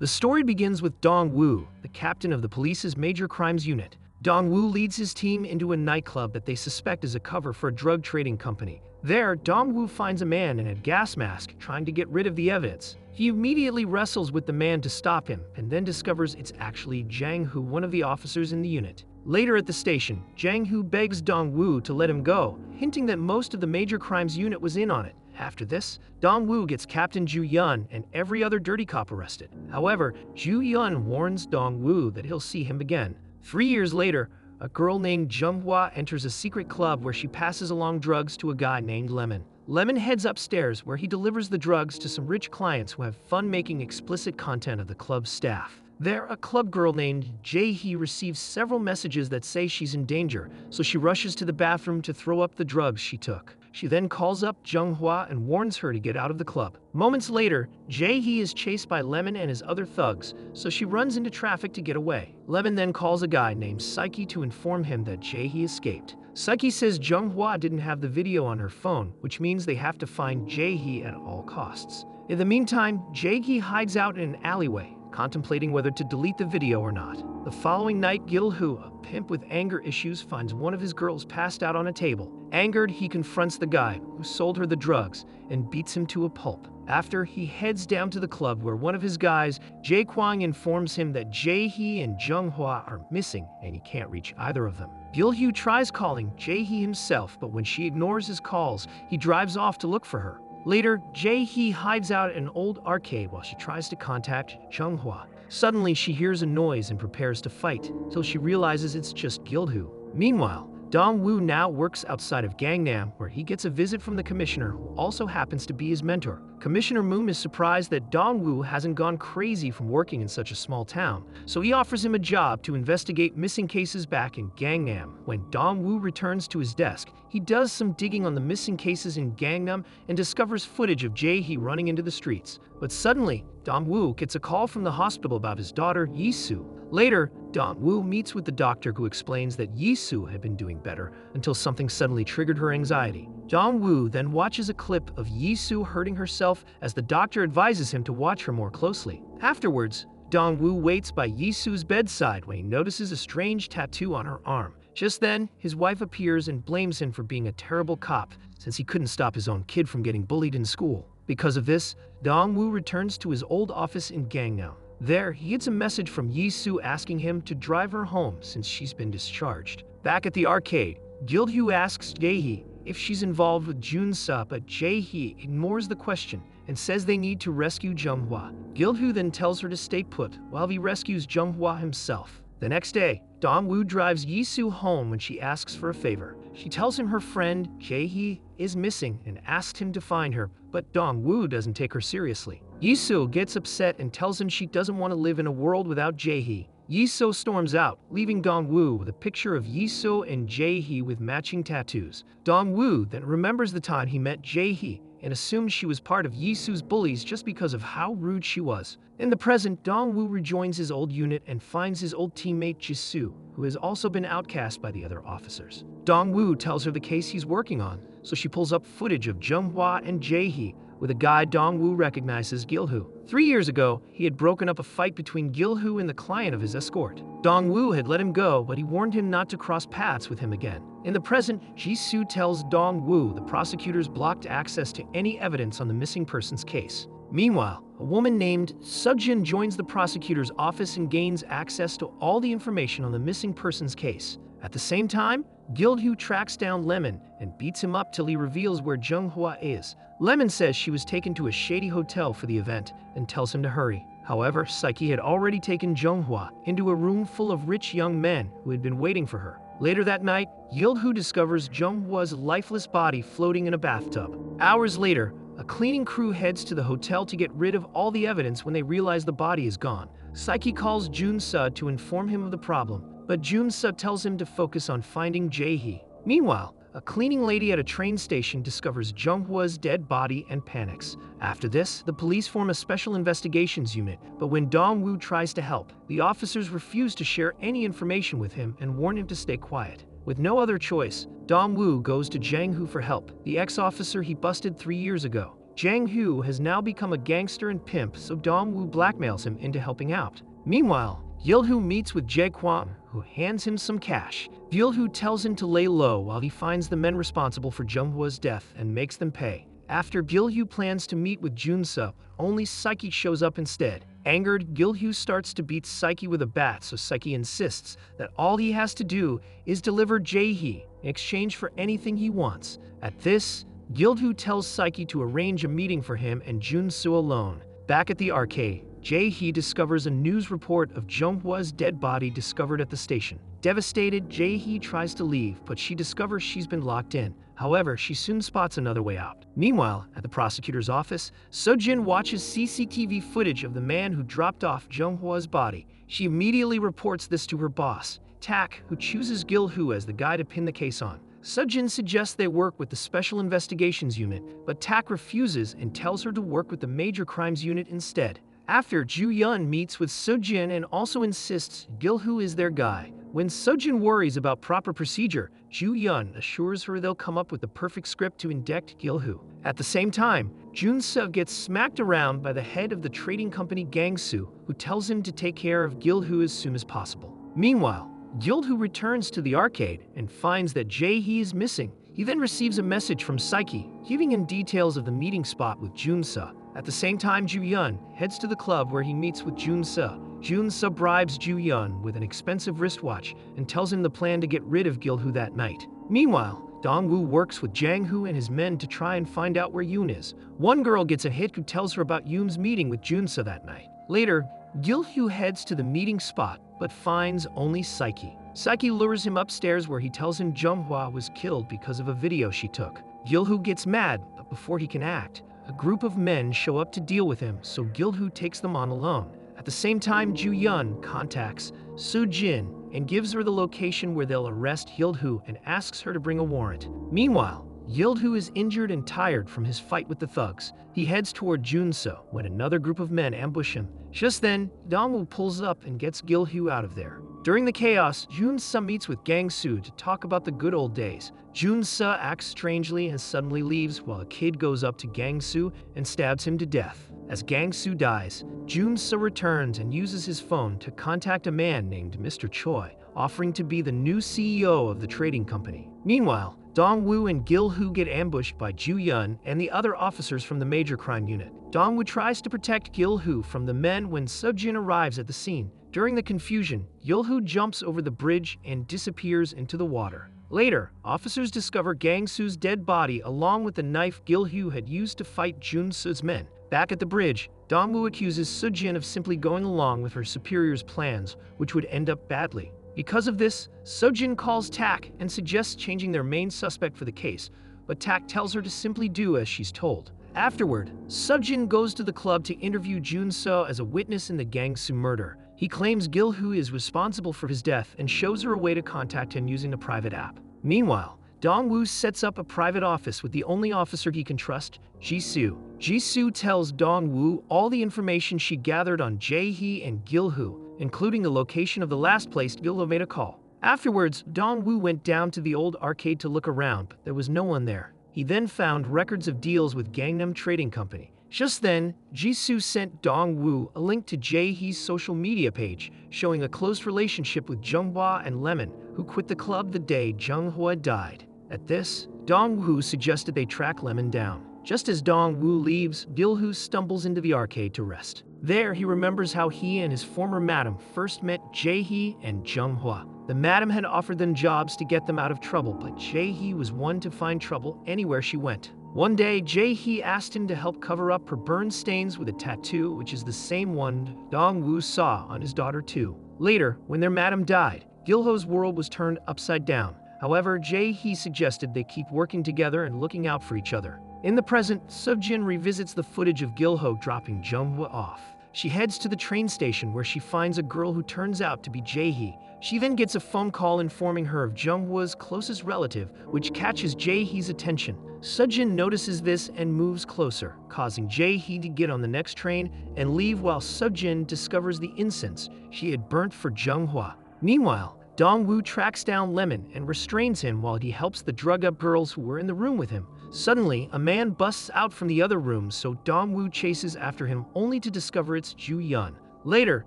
The story begins with Dong-woo, the captain of the police's major crimes unit. Dong-woo leads his team into a nightclub that they suspect is a cover for a drug trading company. There, Dong-woo finds a man in a gas mask trying to get rid of the evidence. He immediately wrestles with the man to stop him, and then discovers it's actually Jang-hoo, one of the officers in the unit. Later at the station, Jang-hoo begs Dong-woo to let him go, hinting that most of the major crimes unit was in on it. After this, Dong-woo gets Captain Ju-yeon and every other dirty cop arrested. However, Ju-yeon warns Dong-woo that he'll see him again. 3 years later, a girl named Jung-hwa enters a secret club where she passes along drugs to a guy named Lemon. Lemon heads upstairs where he delivers the drugs to some rich clients who have fun making explicit content of the club's staff. There, a club girl named Jae-hee receives several messages that say she's in danger, so she rushes to the bathroom to throw up the drugs she took. She then calls up Jung-hwa and warns her to get out of the club. Moments later, Jae-hee is chased by Lemon and his other thugs, so she runs into traffic to get away. Lemon then calls a guy named Psyche to inform him that Jae-hee escaped. Psyche says Jung-hwa didn't have the video on her phone, which means they have to find Jae-hee at all costs. In the meantime, Jae-hee hides out in an alleyway, contemplating whether to delete the video or not. The following night, Gil-hoo, a pimp with anger issues, finds one of his girls passed out on a table. Angered, he confronts the guy who sold her the drugs and beats him to a pulp. After, he heads down to the club where one of his guys, Jae Kwang, informs him that Jae-hee and Jung-hwa are missing and he can't reach either of them. Gil-hoo tries calling Jae-hee himself, but when she ignores his calls, he drives off to look for her. Later, Jae-hee hides out at an old arcade while she tries to contact Jung-hwa. Suddenly, she hears a noise and prepares to fight, till she realizes it's just Gil-hoo. Meanwhile, Dong-woo now works outside of Gangnam, where he gets a visit from the commissioner, who also happens to be his mentor. Commissioner Moon is surprised that Dong-woo hasn't gone crazy from working in such a small town, so he offers him a job to investigate missing cases back in Gangnam. When Dong-woo returns to his desk, he does some digging on the missing cases in Gangnam and discovers footage of Jae-hee running into the streets. But suddenly, Dong-woo gets a call from the hospital about his daughter, Yi-soo. Later, Dong-woo meets with the doctor who explains that Yi-soo had been doing better until something suddenly triggered her anxiety. Dong-woo then watches a clip of Yi-soo hurting herself as the doctor advises him to watch her more closely. Afterwards, Dong-woo waits by Yi-soo's bedside when he notices a strange tattoo on her arm. Just then, his wife appears and blames him for being a terrible cop since he couldn't stop his own kid from getting bullied in school. Because of this, Dong-woo returns to his old office in Gangnam. There, he gets a message from Yi-soo asking him to drive her home since she's been discharged. Back at the arcade, Gil-hoo asks Jae-hee if she's involved with Jun-soo, but Jae-hee ignores the question and says they need to rescue Jung-hwa. Gil-hoo then tells her to stay put while he rescues Jung-hwa himself. The next day, Dong-woo drives Yi-soo home when she asks for a favor. She tells him her friend, Jae-hee, is missing and asks him to find her, but Dong-woo doesn't take her seriously. Yi-soo gets upset and tells him she doesn't want to live in a world without Jae-hee. Yi-soo storms out, leaving Dong-woo with a picture of Yi-soo and Jae-hee with matching tattoos. Dong-woo then remembers the time he met Jae-hee and assumes she was part of Yi-soo's bullies just because of how rude she was. In the present, Dong-woo rejoins his old unit and finds his old teammate Jisoo, who has also been outcast by the other officers. Dong-woo tells her the case he's working on, so she pulls up footage of Jung-hwa and Jae-hee with a guy Dong-woo recognizes Gil-hoo. 3 years ago, he had broken up a fight between Gil-hoo and the client of his escort. Dong-woo had let him go, but he warned him not to cross paths with him again. In the present, Jisoo tells Dong-woo the prosecutors blocked access to any evidence on the missing persons case. Meanwhile, a woman named Sujin joins the prosecutor's office and gains access to all the information on the missing persons case. At the same time, Gil-hoo tracks down Lemon and beats him up till he reveals where Jung-hwa is. Lemon says she was taken to a shady hotel for the event and tells him to hurry. However, Psyche had already taken Jung-hwa into a room full of rich young men who had been waiting for her. Later that night, Gil-hoo discovers Jung-hwa's lifeless body floating in a bathtub. Hours later, a cleaning crew heads to the hotel to get rid of all the evidence when they realize the body is gone. Psyche calls Jun-soo to inform him of the problem, but Jun-soo tells him to focus on finding Jae-hee. Meanwhile, a cleaning lady at a train station discovers Jung-hwa's dead body and panics. After this, the police form a special investigations unit, but when Dong-woo tries to help, the officers refuse to share any information with him and warn him to stay quiet. With no other choice, Dong-woo goes to Jang-hoo for help, the ex-officer he busted 3 years ago. Jang Hoo has now become a gangster and pimp, so Dong Woo blackmails him into helping out. Meanwhile, Gil-hoo meets with Jae Kwon, who hands him some cash. Gil-hoo tells him to lay low while he finds the men responsible for Jung-hwa's death and makes them pay. After Gil-hoo plans to meet with Jun-seo, only Psyche shows up instead. Angered, Gil-hoo starts to beat Psyche with a bat, so Psyche insists that all he has to do is deliver Jae-hee in exchange for anything he wants. At this, Gil-hoo tells Psyche to arrange a meeting for him and Jun-seo alone. Back at the arcade, Jae-hee discovers a news report of Jung-hwa's dead body discovered at the station. Devastated, Jae-hee tries to leave, but she discovers she's been locked in. However, she soon spots another way out. Meanwhile, at the prosecutor's office, Seo-jin watches CCTV footage of the man who dropped off Jung-hwa's body. She immediately reports this to her boss, Tak, who chooses Gil-hoo as the guy to pin the case on. Seo-jin suggests they work with the Special Investigations Unit, but Tak refuses and tells her to work with the Major Crimes Unit instead. After, Joo-yeon meets with Seo-jin and also insists Gil-hoo is their guy. When Seo-jin worries about proper procedure, Joo-yeon assures her they'll come up with the perfect script to indict Gil-hoo. At the same time, Jun-seo gets smacked around by the head of the trading company Gang-soo, who tells him to take care of Gil-hoo as soon as possible. Meanwhile, Gil-hoo returns to the arcade and finds that Jae-hee is missing. He then receives a message from Psyche, giving him details of the meeting spot with Jun-seo. At the same time, Joo-yeon heads to the club where he meets with Jun-seo. Jun-seo bribes Joo-yeon with an expensive wristwatch and tells him the plan to get rid of Gil-hoo that night. Meanwhile, Dong-woo works with Jang-hoo and his men to try and find out where Yoon is. One girl gets a hit who tells her about Yoon's meeting with Jun-seo that night. Later, Gil-hoo heads to the meeting spot, but finds only Psyche. Psyche lures him upstairs where he tells him Jung-hwa was killed because of a video she took. Gil-hoo gets mad, but before he can act, a group of men show up to deal with him, so Gil-hoo takes them on alone. At the same time, Joo-yeon contacts Seo-jin and gives her the location where they'll arrest Gil-hoo and asks her to bring a warrant. Meanwhile, Gil-hoo is injured and tired from his fight with the thugs. He heads toward Jun-seo when another group of men ambush him. Just then, Dong-woo pulls up and gets Gil-hoo out of there. During the chaos, Jun-seo meets with Gang-soo to talk about the good old days. Jun-seo acts strangely and suddenly leaves while a kid goes up to Gang-soo and stabs him to death. As Gang-soo dies, Jun-seo returns and uses his phone to contact a man named Mr. Choi, offering to be the new CEO of the trading company. Meanwhile, Dong-woo and Gil-hoo get ambushed by Joo-yeon and the other officers from the Major Crime Unit. Dong-woo tries to protect Gil-hoo from the men when Seo-jin arrives at the scene. During the confusion, Gil-hoo jumps over the bridge and disappears into the water. Later, officers discover Gang-soo's dead body along with the knife Gil-hoo had used to fight Jun-seo's men. Back at the bridge, Dong-woo accuses Seo-jin of simply going along with her superior's plans, which would end up badly. Because of this, Seo-jin calls Tak and suggests changing their main suspect for the case, but Tak tells her to simply do as she's told. Afterward, Seo-jin goes to the club to interview Jun-seo as a witness in the Gang-soo murder. He claims Gil-hoo is responsible for his death and shows her a way to contact him using a private app. Meanwhile, Dong-woo sets up a private office with the only officer he can trust, Ji-soo. Ji-soo tells Dong-woo all the information she gathered on Jae-hee and Gil-hoo, including the location of the last place Gil-hoo made a call. Afterwards, Dong-woo went down to the old arcade to look around, but there was no one there. He then found records of deals with Gangnam Trading Company. Just then, Ji-soo sent Dong-woo a link to Jae-hee's social media page, showing a close relationship with Jung-hwa and Lemon, who quit the club the day Jung-hwa died. At this, Dong-woo suggested they track Lemon down. Just as Dong-woo leaves, Gil-hoo stumbles into the arcade to rest. There, he remembers how he and his former madam first met Jae-hee and Jung-hwa. The madam had offered them jobs to get them out of trouble, but Jae-hee was one to find trouble anywhere she went. One day, Jae-hee asked him to help cover up her burn stains with a tattoo, which is the same one Dong-woo saw on his daughter too. Later, when their madam died, Gil-hoo's world was turned upside down. However, Jae-hee suggested they keep working together and looking out for each other. In the present, Seo-jin revisits the footage of Gil-hoo dropping Jung-hwa off. She heads to the train station where she finds a girl who turns out to be Jae-hee. She then gets a phone call informing her of Jung-hwa's closest relative, which catches Jae-hee's attention. Seo-jin notices this and moves closer, causing Jae-hee to get on the next train and leave while Seo-jin discovers the incense she had burnt for Jung-hwa. Meanwhile, Dong-woo tracks down Lemon and restrains him while he helps the drug-up girls who were in the room with him. Suddenly, a man busts out from the other room, so Dong-woo chases after him only to discover it's Ju-yeon. Later,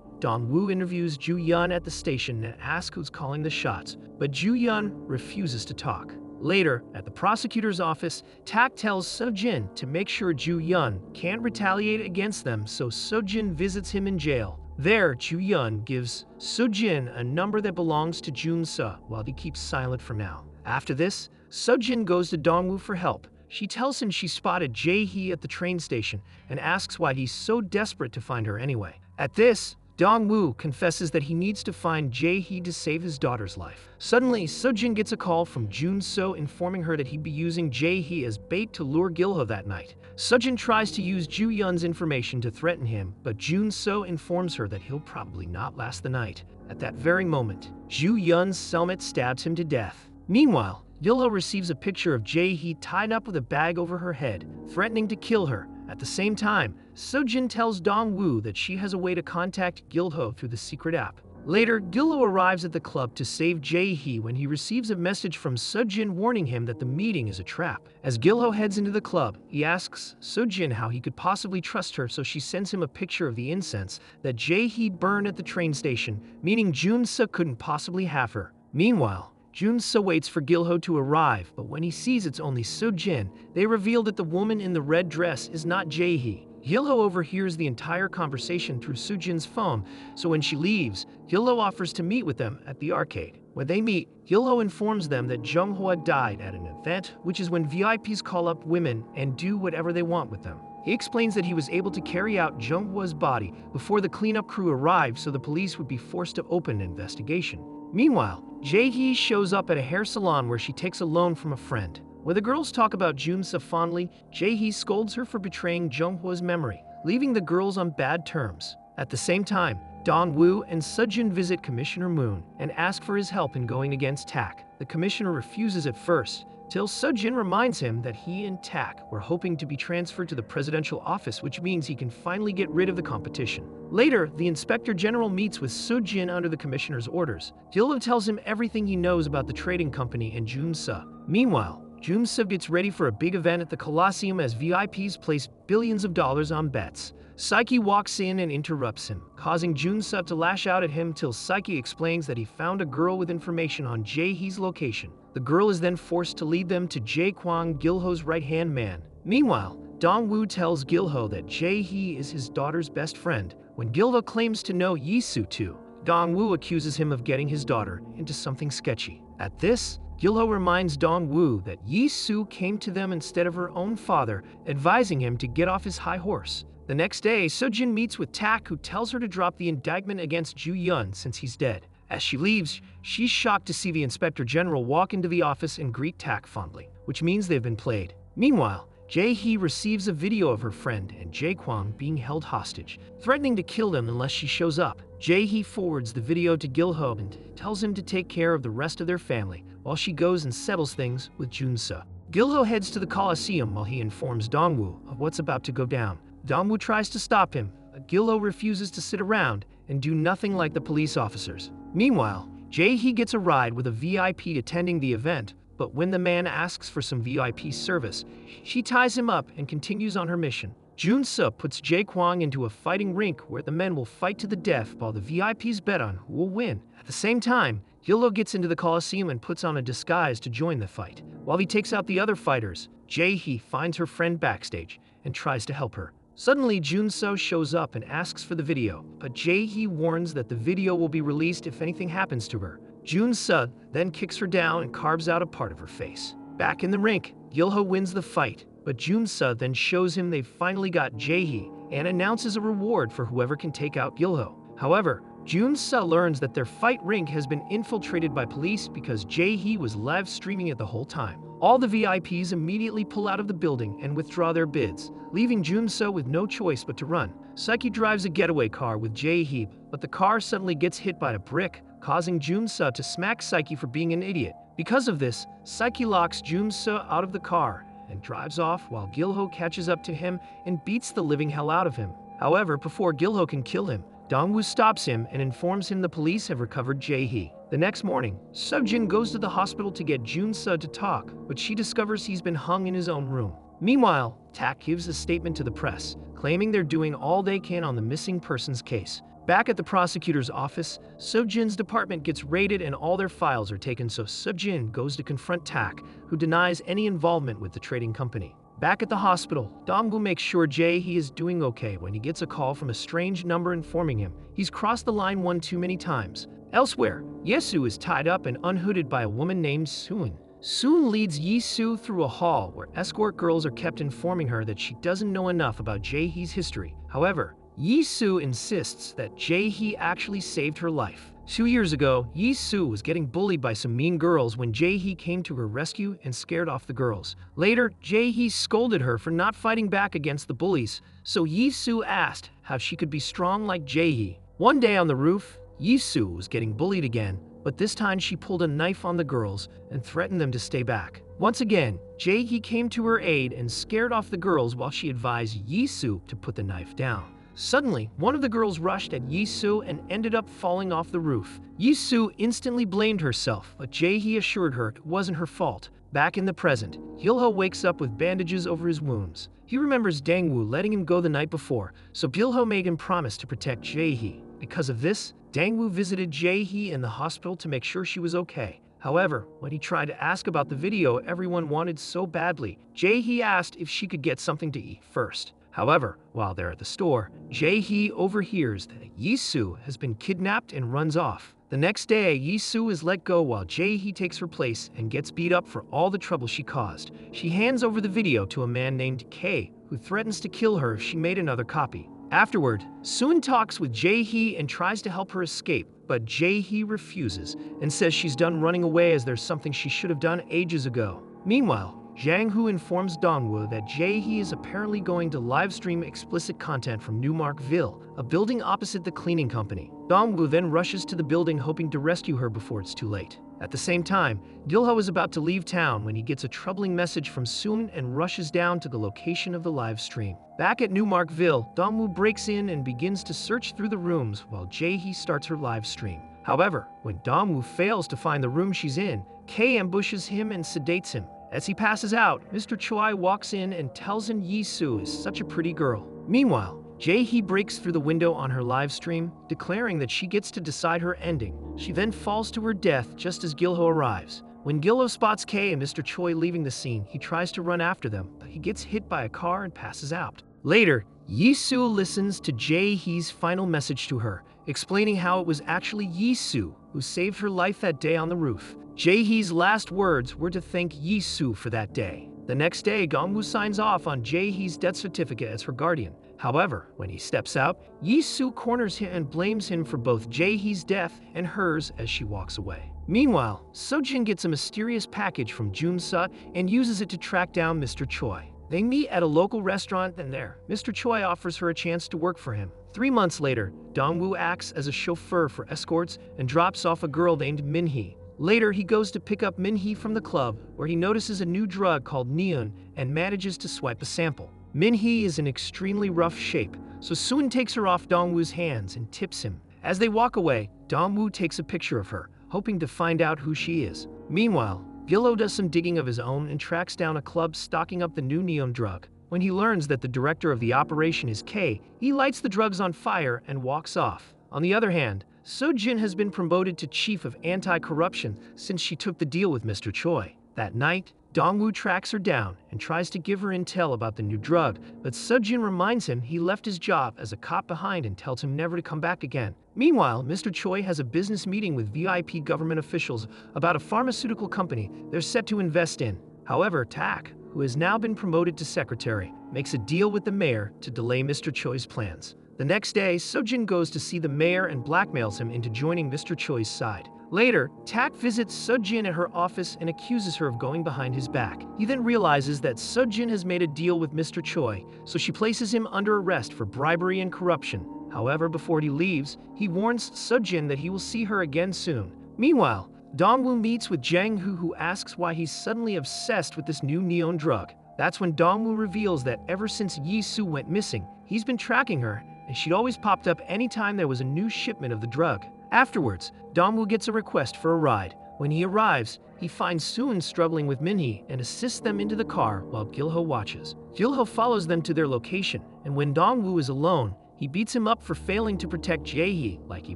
Dong-woo interviews Ju-yeon at the station and asks who's calling the shots, but Ju-yeon refuses to talk. Later, at the prosecutor's office, Tak tells Seo-jin to make sure Ju-yeon can't retaliate against them, so Seo-jin visits him in jail. There, Ju-yeon gives Seo-jin a number that belongs to Jun-seo while he keeps silent for now. After this, Seo-jin goes to Dong-woo for help. She tells him she spotted Jae-hee at the train station and asks why he's so desperate to find her anyway. At this, Dong-woo confesses that he needs to find Jae-hee to save his daughter's life. Suddenly, Seo-jin gets a call from Jun-seo informing her that he'd be using Jae-hee as bait to lure Gil-ho that night. Seo-jin tries to use Ju-yeon's information to threaten him, but Jun-seo informs her that he'll probably not last the night. At that very moment, Ju-yeon's cellmate stabs him to death. Meanwhile, Gil-ho receives a picture of Jae-hee tied up with a bag over her head, threatening to kill her. At the same time, Seo-jin tells Dong-woo that she has a way to contact Gil-ho through the secret app. Later, Gil-ho arrives at the club to save Jae-hee when he receives a message from Seo-jin warning him that the meeting is a trap. As Gil-ho heads into the club, he asks Seo-jin how he could possibly trust her, so she sends him a picture of the incense that Jae-hee burned at the train station, meaning Jun-seo couldn't possibly have her. Meanwhile, Jun-seo waits for Gil-ho to arrive, but when he sees it's only Seo-jin, they reveal that the woman in the red dress is not Jae-hee. Gil-ho overhears the entire conversation through Seo-jin's phone, so when she leaves, Gil-ho offers to meet with them at the arcade. When they meet, Gil-ho informs them that Jung-hwa died at an event, which is when VIPs call up women and do whatever they want with them. He explains that he was able to carry out Jung-hwa's body before the cleanup crew arrived, so the police would be forced to open an investigation. Meanwhile, Jae-hee shows up at a hair salon where she takes a loan from a friend. When the girls talk about Jun-seo fondly, Jae-hee scolds her for betraying Jung-hwa's memory, leaving the girls on bad terms. At the same time, Dong-woo and Seo-jin visit Commissioner Moon and ask for his help in going against Tak. The commissioner refuses at first, till Seo-jin reminds him that he and Tak were hoping to be transferred to the presidential office, which means he can finally get rid of the competition. Later, the inspector general meets with Seo-jin under the commissioner's orders. Gil-ho tells him everything he knows about the trading company and Jun-seo. Meanwhile, Jun-seo gets ready for a big event at the Colosseum as VIPs place billions of dollars on bets. Psyche walks in and interrupts him, causing Jun-seo to lash out at him till Psyche explains that he found a girl with information on Jae-hee's location. The girl is then forced to lead them to Jae-kwang, Gil-ho's right-hand man. Meanwhile, Dong-woo tells Gil-ho that Jae-hee is his daughter's best friend. When Gil-ho claims to know Yi-soo too, Dong-woo accuses him of getting his daughter into something sketchy. At this, Gil-ho reminds Dong-woo that Yi-soo came to them instead of her own father, advising him to get off his high horse. The next day, Seo-jin meets with Tak, who tells her to drop the indictment against Ju-yeon since he's dead. As she leaves, she's shocked to see the inspector general walk into the office and greet Tak fondly, which means they've been played. Meanwhile, Jae-hee receives a video of her friend and Jae-kwang being held hostage, threatening to kill them unless she shows up. Jae-hee forwards the video to Gil-ho and tells him to take care of the rest of their family, while she goes and settles things with Jun-seo. Gil-ho heads to the Colosseum while he informs Dong-woo of what's about to go down. Dong-woo tries to stop him, but Gil-ho refuses to sit around and do nothing like the police officers. Meanwhile, Jae-hee gets a ride with a VIP attending the event, but when the man asks for some VIP service, she ties him up and continues on her mission. Jun-seo puts Jae-kwang into a fighting rink where the men will fight to the death while the VIPs bet on who will win. At the same time, Gil-ho gets into the Colosseum and puts on a disguise to join the fight. While he takes out the other fighters, Jae-hee finds her friend backstage and tries to help her. Suddenly, Jun-seo shows up and asks for the video, but Jae-hee warns that the video will be released if anything happens to her. Jun-seo then kicks her down and carves out a part of her face. Back in the rink, Gil-ho wins the fight, but Jun-seo then shows him they've finally got Jae-hee and announces a reward for whoever can take out Gil-ho. However, Jun-seo learns that their fight rink has been infiltrated by police because Jae-hee was live streaming it the whole time. All the VIPs immediately pull out of the building and withdraw their bids, leaving Jun-seo with no choice but to run. Psyche drives a getaway car with Jae-hee, but the car suddenly gets hit by a brick, causing Jun-seo to smack Psyche for being an idiot. Because of this, Psyche locks Jun-seo out of the car and drives off while Gil-ho catches up to him and beats the living hell out of him. However, before Gil-ho can kill him, Dongwoo stops him and informs him the police have recovered Jae-hee. The next morning, Seo-jin goes to the hospital to get Jun-seo to talk, but she discovers he's been hung in his own room. Meanwhile, Tak gives a statement to the press, claiming they're doing all they can on the missing persons case. Back at the prosecutor's office, Seo-jin's department gets raided and all their files are taken, so Seo-jin goes to confront Tak, who denies any involvement with the trading company. Back at the hospital, Dongwoo makes sure Jae-hee is doing okay when he gets a call from a strange number informing him he's crossed the line one too many times. Elsewhere, Yesu is tied up and unhooded by a woman named Soon. Soon leads Yi-soo through a hall where escort girls are kept informing her that she doesn't know enough about Jae-hee's history. However, Yi-soo insists that Jae-hee actually saved her life. 2 years ago, Yi-soo was getting bullied by some mean girls when Jae-hee came to her rescue and scared off the girls. Later, Jae-hee scolded her for not fighting back against the bullies, so Yi-soo asked how she could be strong like Jae-hee. One day on the roof, Yi-soo was getting bullied again, but this time she pulled a knife on the girls and threatened them to stay back. Once again, Jae-hee came to her aid and scared off the girls while she advised Yi-soo to put the knife down. Suddenly, one of the girls rushed at Yi-soo and ended up falling off the roof. Yi-soo instantly blamed herself, but Jae-hee assured her it wasn't her fault. Back in the present, Gil-ho wakes up with bandages over his wounds. He remembers Dangwoo letting him go the night before, so Gil-ho made him promise to protect Jae-hee. Because of this, Dangwoo visited Jae-hee in the hospital to make sure she was okay. However, when he tried to ask about the video everyone wanted so badly, Jae-hee asked if she could get something to eat first. However, while they're at the store, Jae-hee overhears that Yi-soo has been kidnapped and runs off. The next day, Yi-soo is let go while Jae-hee takes her place and gets beat up for all the trouble she caused. She hands over the video to a man named K, who threatens to kill her if she made another copy. Afterward, Soon talks with Jae-hee and tries to help her escape, but Jae-hee refuses and says she's done running away as there's something she should have done ages ago. Meanwhile, Jang-hoo informs Dongwoo that Jae-hee is apparently going to livestream explicit content from Newmarkville, a building opposite the cleaning company. Dongwoo then rushes to the building hoping to rescue her before it's too late. At the same time, Gil-ho is about to leave town when he gets a troubling message from Soon and rushes down to the location of the live stream. Back at Newmarkville, Dongwoo breaks in and begins to search through the rooms while Jae-hee starts her live stream. However, when Dongwoo fails to find the room she's in, Kei ambushes him and sedates him. As he passes out, Mr. Choi walks in and tells him Yi-soo is such a pretty girl. Meanwhile, Jae-hee breaks through the window on her live stream, declaring that she gets to decide her ending. She then falls to her death just as Gil-ho arrives. When Gil-ho spots Kei and Mr. Choi leaving the scene, he tries to run after them, but he gets hit by a car and passes out. Later, Yi-soo listens to Jae-hee's final message to her, explaining how it was actually Yi-soo who saved her life that day on the roof. Jae-hee's last words were to thank Yi-soo for that day. The next day, Dongwoo signs off on Jae-hee's death certificate as her guardian. However, when he steps out, Yi-soo corners him and blames him for both Jae-hee's death and hers as she walks away. Meanwhile, Seo-jin gets a mysterious package from Jun-seo and uses it to track down Mr. Choi. They meet at a local restaurant, and there, Mr. Choi offers her a chance to work for him. 3 months later, Dongwoo acts as a chauffeur for escorts and drops off a girl named Min-hee. Later, he goes to pick up Min-hee from the club, where he notices a new drug called neon and manages to swipe a sample. Min-hee is in extremely rough shape, so Soon takes her off Dongwoo's hands and tips him. As they walk away, Dongwoo takes a picture of her, hoping to find out who she is. Meanwhile, Gil-ho does some digging of his own and tracks down a club stocking up the new neon drug. When he learns that the director of the operation is Kei, he lights the drugs on fire and walks off. On the other hand, Seo-jin has been promoted to chief of anti-corruption since she took the deal with Mr. Choi. That night, Dongwoo tracks her down and tries to give her intel about the new drug, but Seo-jin reminds him he left his job as a cop behind and tells him never to come back again. Meanwhile, Mr. Choi has a business meeting with VIP government officials about a pharmaceutical company they're set to invest in. However, Tak, who has now been promoted to secretary, makes a deal with the mayor to delay Mr. Choi's plans. The next day, Seo-jin goes to see the mayor and blackmails him into joining Mr. Choi's side. Later, Tak visits Seo-jin at her office and accuses her of going behind his back. He then realizes that Seo-jin has made a deal with Mr. Choi, so she places him under arrest for bribery and corruption. However, before he leaves, he warns Seo-jin that he will see her again soon. Meanwhile, Dongwoo meets with Jang-hoo, who asks why he's suddenly obsessed with this new neon drug. That's when Dongwoo reveals that ever since Yi-soo went missing, he's been tracking her and she'd always popped up anytime there was a new shipment of the drug. Afterwards, Dongwoo gets a request for a ride. When he arrives, he finds Soon struggling with Minhee and assists them into the car while Gilho watches. Gilho follows them to their location, and when Dongwoo is alone, he beats him up for failing to protect Jae-hee like he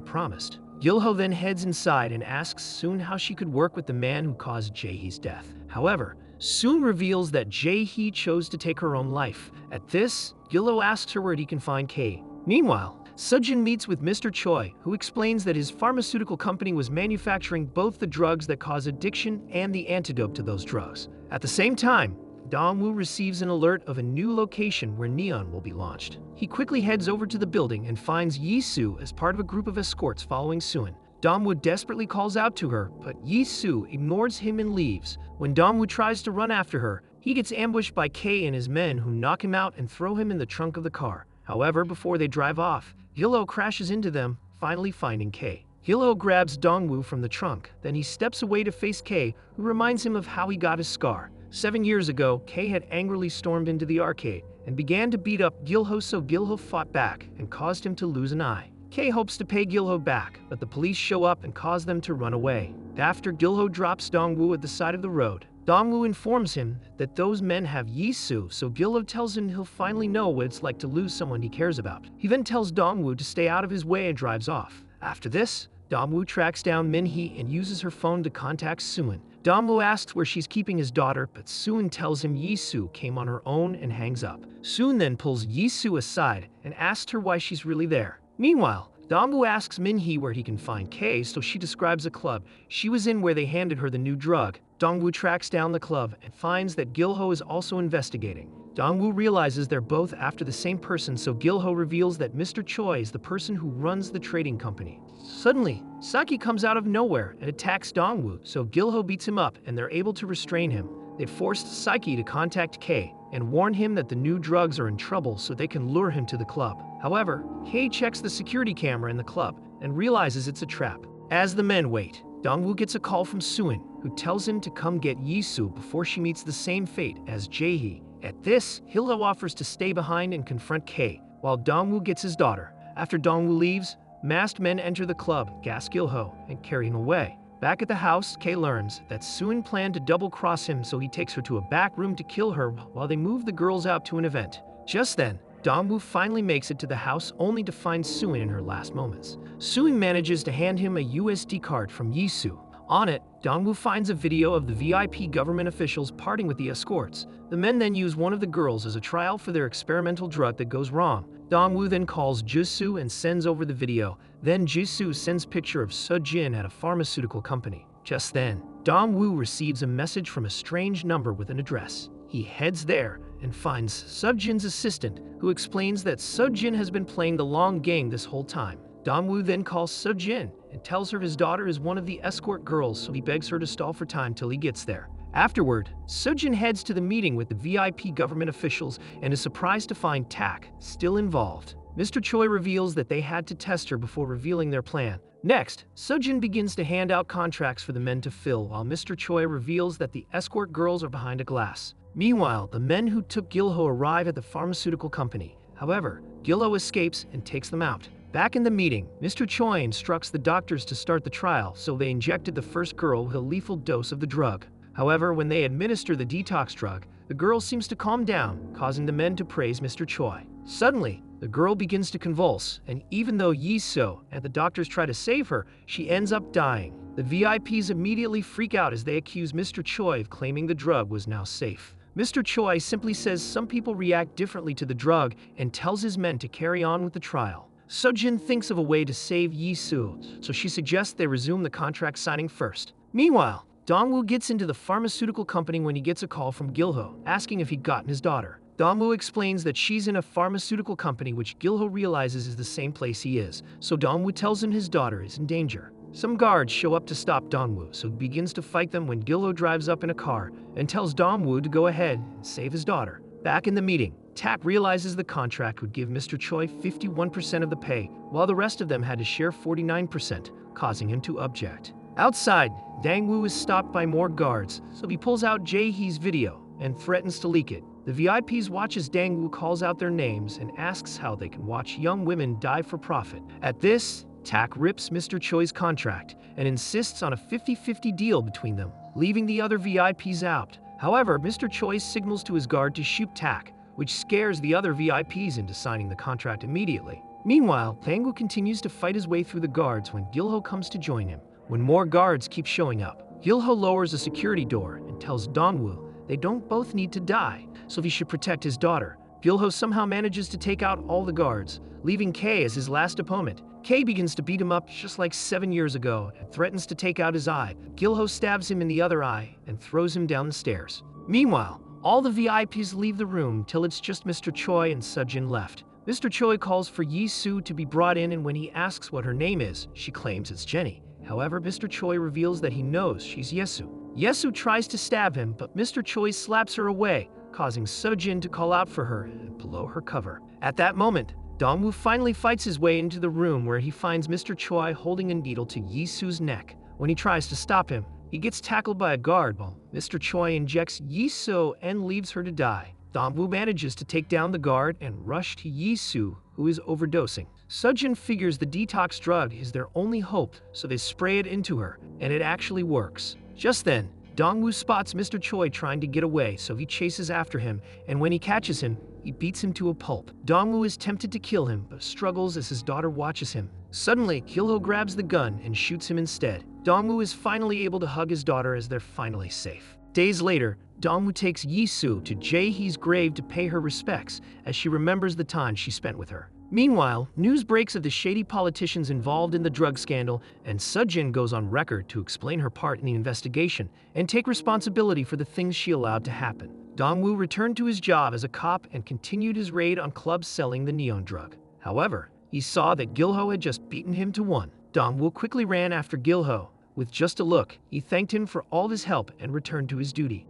promised. Gilho then heads inside and asks Soon how she could work with the man who caused Jae-hee's death. However, Soon reveals that Jae-hee chose to take her own life. At this, Gilho asks her where he can find Kay. Meanwhile, Sejin meets with Mr. Choi, who explains that his pharmaceutical company was manufacturing both the drugs that cause addiction and the antidote to those drugs. At the same time, Dongwoo receives an alert of a new location where Neon will be launched. He quickly heads over to the building and finds Yi-soo as part of a group of escorts following Soon. Dongwoo desperately calls out to her, but Yi-soo ignores him and leaves. When Dongwoo tries to run after her, he gets ambushed by Kay and his men, who knock him out and throw him in the trunk of the car. However, before they drive off, Gilho crashes into them, finally finding Kay. Gilho grabs Dongwoo from the trunk, then he steps away to face Kay, who reminds him of how he got his scar. 7 years ago, Kay had angrily stormed into the arcade and began to beat up Gilho, so Gilho fought back and caused him to lose an eye. Kay hopes to pay Gilho back, but the police show up and cause them to run away. After Gilho drops Dongwoo at the side of the road, Dongwoo informs him that those men have Yi-soo, so Gilho tells him he'll finally know what it's like to lose someone he cares about. He then tells Dongwoo to stay out of his way and drives off. After this, Dongwoo tracks down Minhee and uses her phone to contact Soon. Dongwoo asks where she's keeping his daughter, but Soon tells him Yi-soo came on her own and hangs up. Soon then pulls Yi-soo aside and asks her why she's really there. Meanwhile, Dongwoo asks Minhee where he can find Kay, so she describes a club she was in where they handed her the new drug. Dongwoo tracks down the club and finds that Gilho is also investigating. Dongwoo realizes they're both after the same person, so Gilho reveals that Mr. Choi is the person who runs the trading company. Suddenly, Saki comes out of nowhere and attacks Dongwoo, so Gilho beats him up and they're able to restrain him. They forced Saki to contact Kay and warn him that the new drugs are in trouble so they can lure him to the club. However, Kay checks the security camera in the club and realizes it's a trap. As the men wait, Dongwoo gets a call from Soon, who tells him to come get Yi-soo before she meets the same fate as Jae-hee. At this, Gilho offers to stay behind and confront Kay, while Dongwoo gets his daughter. After Dongwoo leaves, masked men enter the club, gas Gilho, and carry him away. Back at the house, Kay learns that Soon planned to double-cross him, so he takes her to a back room to kill her while they move the girls out to an event. Just then, Dongwoo finally makes it to the house only to find Soon in her last moments. Soon manages to hand him a USD card from Yi-soo. On it, Dongwoo finds a video of the VIP government officials parting with the escorts. The men then use one of the girls as a trial for their experimental drug that goes wrong. Dongwoo then calls Jisoo and sends over the video. Then Jisoo sends picture of Sejin at a pharmaceutical company. Just then, Dongwoo receives a message from a strange number with an address. He heads there and finds Sejin's assistant, who explains that Sejin has been playing the long game this whole time. Dongwoo then calls Sejin and tells her his daughter is one of the escort girls, so he begs her to stall for time till he gets there. Afterward, Sejin heads to the meeting with the VIP government officials and is surprised to find Tak still involved. Mr. Choi reveals that they had to test her before revealing their plan. Next, Sejin begins to hand out contracts for the men to fill, while Mr. Choi reveals that the escort girls are behind a glass. Meanwhile, the men who took Gilho arrive at the pharmaceutical company. However, Gilho escapes and takes them out. Back in the meeting, Mr. Choi instructs the doctors to start the trial, so they injected the first girl with a lethal dose of the drug. However, when they administer the detox drug, the girl seems to calm down, causing the men to praise Mr. Choi. Suddenly, the girl begins to convulse, and even though Yi-soo and the doctors try to save her, she ends up dying. The VIPs immediately freak out as they accuse Mr. Choi of claiming the drug was now safe. Mr. Choi simply says some people react differently to the drug and tells his men to carry on with the trial. Sejin thinks of a way to save Yi-soo, so she suggests they resume the contract signing first. Meanwhile, Dongwoo gets into the pharmaceutical company when he gets a call from Gilho, asking if he'd gotten his daughter. Dongwoo explains that she's in a pharmaceutical company, which Gilho realizes is the same place he is, so Dongwoo tells him his daughter is in danger. Some guards show up to stop Dongwoo, so he begins to fight them when Gilho drives up in a car and tells Dongwoo to go ahead and save his daughter. Back in the meeting, Tak realizes the contract would give Mr. Choi 51% of the pay, while the rest of them had to share 49%, causing him to object. Outside, Dongwoo is stopped by more guards, so he pulls out Jae-hee's video and threatens to leak it. The VIPs watch as Dong Woo calls out their names and asks how they can watch young women die for profit. At this, Tak rips Mr. Choi's contract and insists on a 50-50 deal between them, leaving the other VIPs out. However, Mr. Choi signals to his guard to shoot Tak, which scares the other VIPs into signing the contract immediately. Meanwhile, Dong Woo continues to fight his way through the guards when Gilho comes to join him. When more guards keep showing up, Gilho lowers a security door and tells Dong Woo they don't both need to die, so he should protect his daughter. Gilho somehow manages to take out all the guards, leaving K as his last opponent. K begins to beat him up just like 7 years ago and threatens to take out his eye. Gilho stabs him in the other eye and throws him down the stairs. Meanwhile, all the VIPs leave the room till it's just Mr. Choi and Sejin left. Mr. Choi calls for Yi-soo to be brought in, and when he asks what her name is, she claims it's Jenny. However, Mr. Choi reveals that he knows she's Yesu. Yesu tries to stab him, but Mr. Choi slaps her away, causing Sejin to call out for her and blow her cover. At that moment, Dong Woo finally fights his way into the room where he finds Mr. Choi holding a needle to Yi-soo's neck. When he tries to stop him, he gets tackled by a guard while Mr. Choi injects Yi-soo and leaves her to die. Dong Woo manages to take down the guard and rush to Yi-soo, who is overdosing. Sejin figures the detox drug is their only hope, so they spray it into her, and it actually works. Just then, Dong Woo spots Mr. Choi trying to get away, so he chases after him, and when he catches him, he beats him to a pulp. Dong Woo is tempted to kill him, but struggles as his daughter watches him. Suddenly, Gilho grabs the gun and shoots him instead. Dong Woo is finally able to hug his daughter as they're finally safe. Days later, Dong Woo takes Yi-soo to Jae-hee's grave to pay her respects, as she remembers the time she spent with her. Meanwhile, news breaks of the shady politicians involved in the drug scandal, and Sejin goes on record to explain her part in the investigation and take responsibility for the things she allowed to happen. Dong Woo returned to his job as a cop and continued his raid on clubs selling the neon drug. However, he saw that Gilho had just beaten him to one. Dong Woo quickly ran after Gilho. With just a look, he thanked him for all his help and returned to his duty.